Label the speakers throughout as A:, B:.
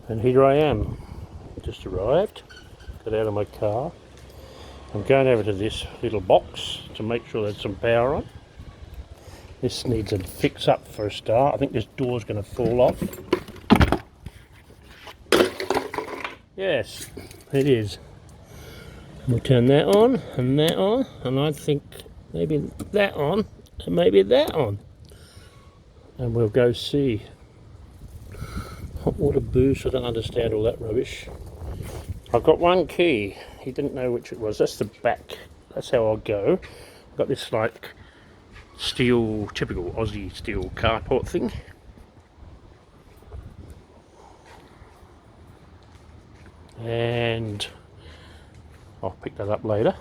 A: And here I am, just arrived, got out of my car. I'm going over to this little box to make sure there's some power on. This needs a fix up for a start. I think this door's going to fall off. Yes, it is. We'll turn that on, and I think maybe that on, and maybe that on. And we'll go see. Hot water boost, I don't understand all that rubbish. I've got one key. He didn't know which it was. That's the back. That's how I'll go. I've got this like steel, typical Aussie steel carport thing. And I'll pick that up later.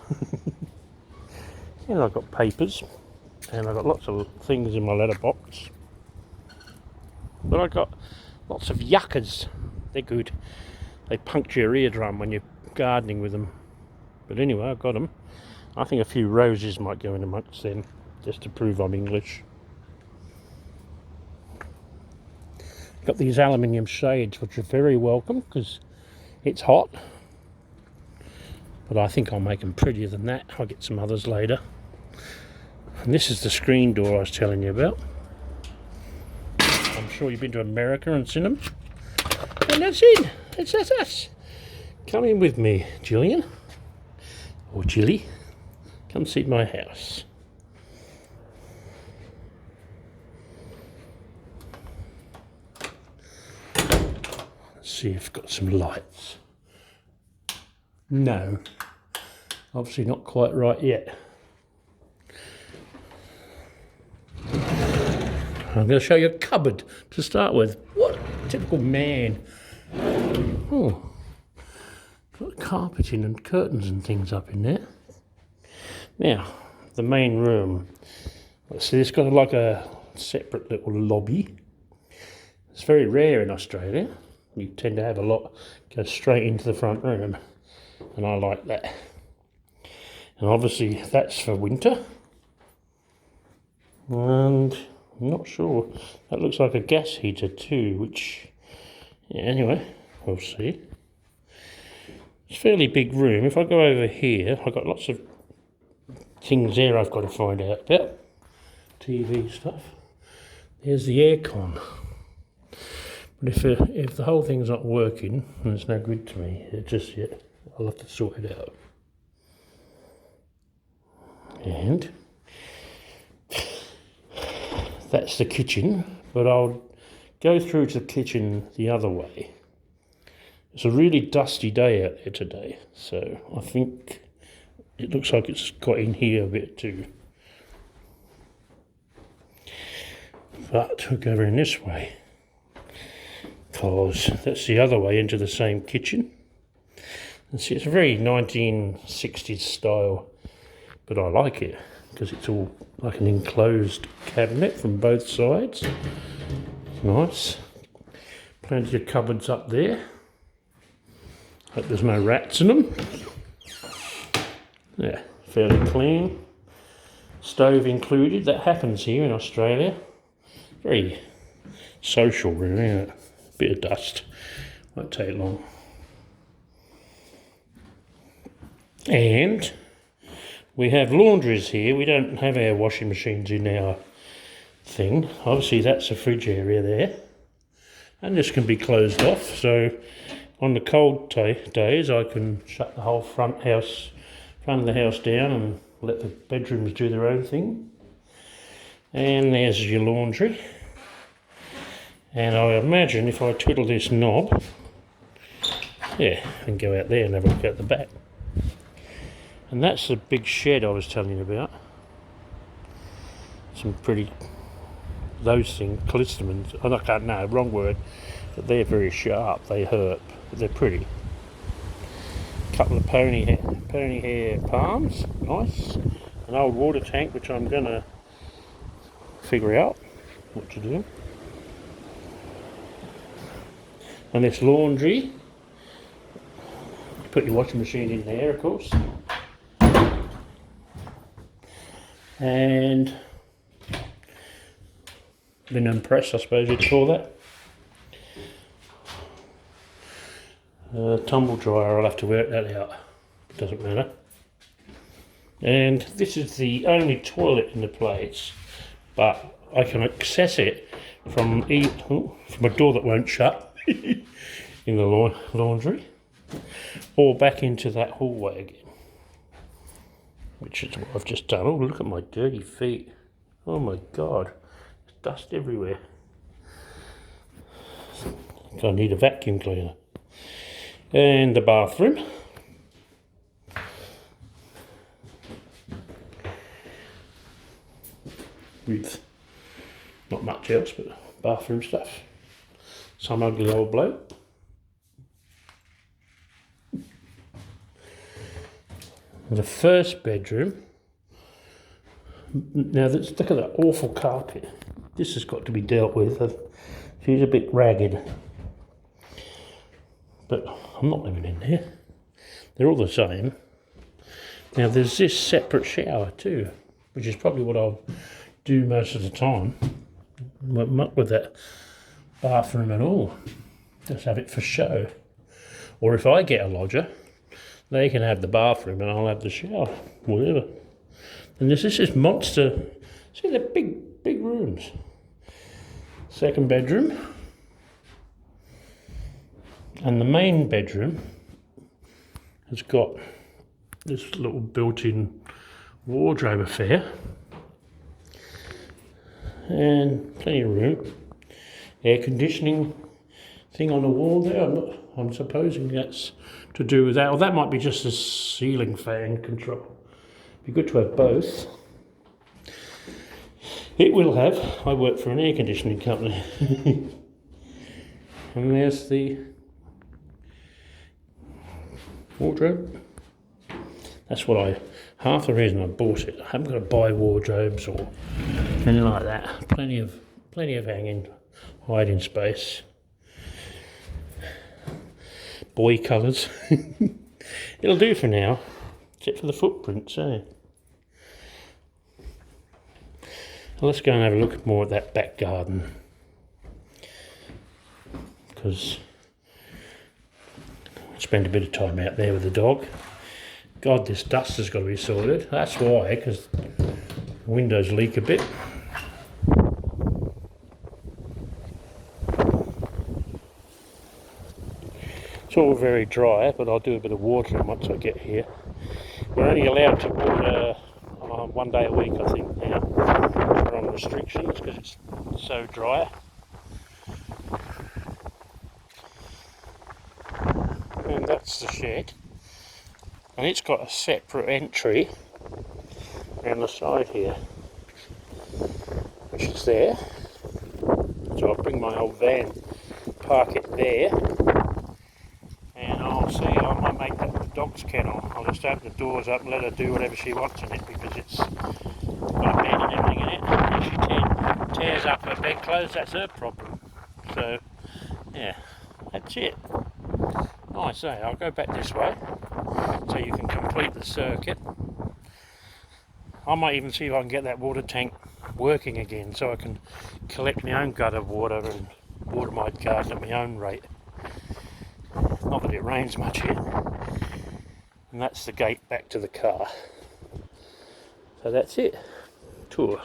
A: And I've got papers. And I've got lots of things in my letterbox. But I've got lots of yuccas. They're good. They puncture your eardrum when you're gardening with them. But anyway, I've got them. I think a few roses might go in amongst them, just to prove I'm English. Got these aluminium shades, which are very welcome because it's hot. But I think I'll make them prettier than that. I'll get some others later. And this is the screen door I was telling you about. I'm sure you've been to America and seen them. And that's it. That's us. Come in with me, Gillian. Or Jilly. Come see my house. Let's see if I've got some lights. No. Obviously not quite right yet. I'm going to show you a cupboard to start with. What a typical man. Oh, got carpeting and curtains and things up in there. Now, the main room. Let's see, it's got like a separate little lobby. It's very rare in Australia. You tend to have a lot go straight into the front room. And I like that. And obviously that's for winter. And I'm not sure. That looks like a gas heater too, which, yeah, anyway, we'll see. It's a fairly big room. If I go over here, I've got lots of things there I've got to find out about. TV stuff. There's the aircon. But if the whole thing's not working, then it's no good to me just yet. I'll have to sort it out. And that's the kitchen, but I'll go through to the kitchen the other way. It's a really dusty day out there today, so I think it looks like it's got in here a bit too. But we'll go in this way, because that's the other way into the same kitchen. And see, it's a very 1960s style, but I like it because it's all like an enclosed cabinet from both sides. It's nice. Plenty of cupboards up there. Hope there's no rats in them. Yeah, fairly clean. Stove included. That happens here in Australia. Very social room, isn't it? Bit of dust. Won't take long. And we have laundries here. We don't have our washing machines in our thing. Obviously that's a fridge area there. And this can be closed off. So on the cold days I can shut the whole front of the house down and let the bedrooms do their own thing. And there's your laundry. And I imagine if I twiddle this knob, yeah, I can go out there and have a look at the back. And that's the big shed I was telling you about. Some pretty, those things, callistemons, I can't know, wrong word, but they're very sharp, they hurt, but they're pretty. Couple of pony hair palms, nice. An old water tank, which I'm going to figure out what to do. And this laundry, put your washing machine in there, of course. And linen press, I suppose you'd call that. tumble dryer, I'll have to work that out. Doesn't matter. And this is the only toilet in the place, but I can access it from a door that won't shut in the laundry, or back into that hallway again, which is what I've just done. Oh, look at my dirty feet. Oh my God, there's dust everywhere. So I need a vacuum cleaner. And the bathroom. With not much else but bathroom stuff. Some ugly old bloke. The first bedroom. Now look at that awful carpet. This has got to be dealt with. She's a bit ragged. But I'm not living in there. They're all the same. Now there's this separate shower too, which is probably what I'll do most of the time. Won't muck with that bathroom at all. Just have it for show. Or if I get a lodger, they can have the bathroom and I'll have the shower, whatever. And this is monster. See, they're big rooms. Second bedroom. And the main bedroom has got this little built-in wardrobe affair. And plenty of room. Air conditioning thing on the wall there. I'm supposing that's to do with that. Or that might be just a ceiling fan control. Be good to have both. It will have. I work for an air conditioning company. And there's the wardrobe. That's what half the reason I bought it. I haven't got to buy wardrobes or anything like that. Plenty of hanging, hiding space. Boy colours. It'll do for now, except for the footprints, eh? Well, let's go and have a look more at that back garden, because I spend a bit of time out there with the dog. God, this dust has got to be sorted. That's why, because the windows leak a bit. It's all very dry, but I'll do a bit of watering once I get here. We're only allowed to water 1 day a week, I think, now. We're on restrictions because it's so dry. And that's the shed. And it's got a separate entry around the side here, which is there. So I'll bring my old van, park it there, and I'll see, I might make that the dog's kennel. I'll just open the doors up and let her do whatever she wants in it, because it's got a bed and everything in it. And if she tears up her bedclothes, that's her problem. So, yeah, that's it. Nice, eh? I'll go back this way so you can complete the circuit. I might even see if I can get that water tank working again, so I can collect my own gutter water and water my garden at my own rate. Not that it rains much here. And that's the gate back to the car. So that's it. Tour.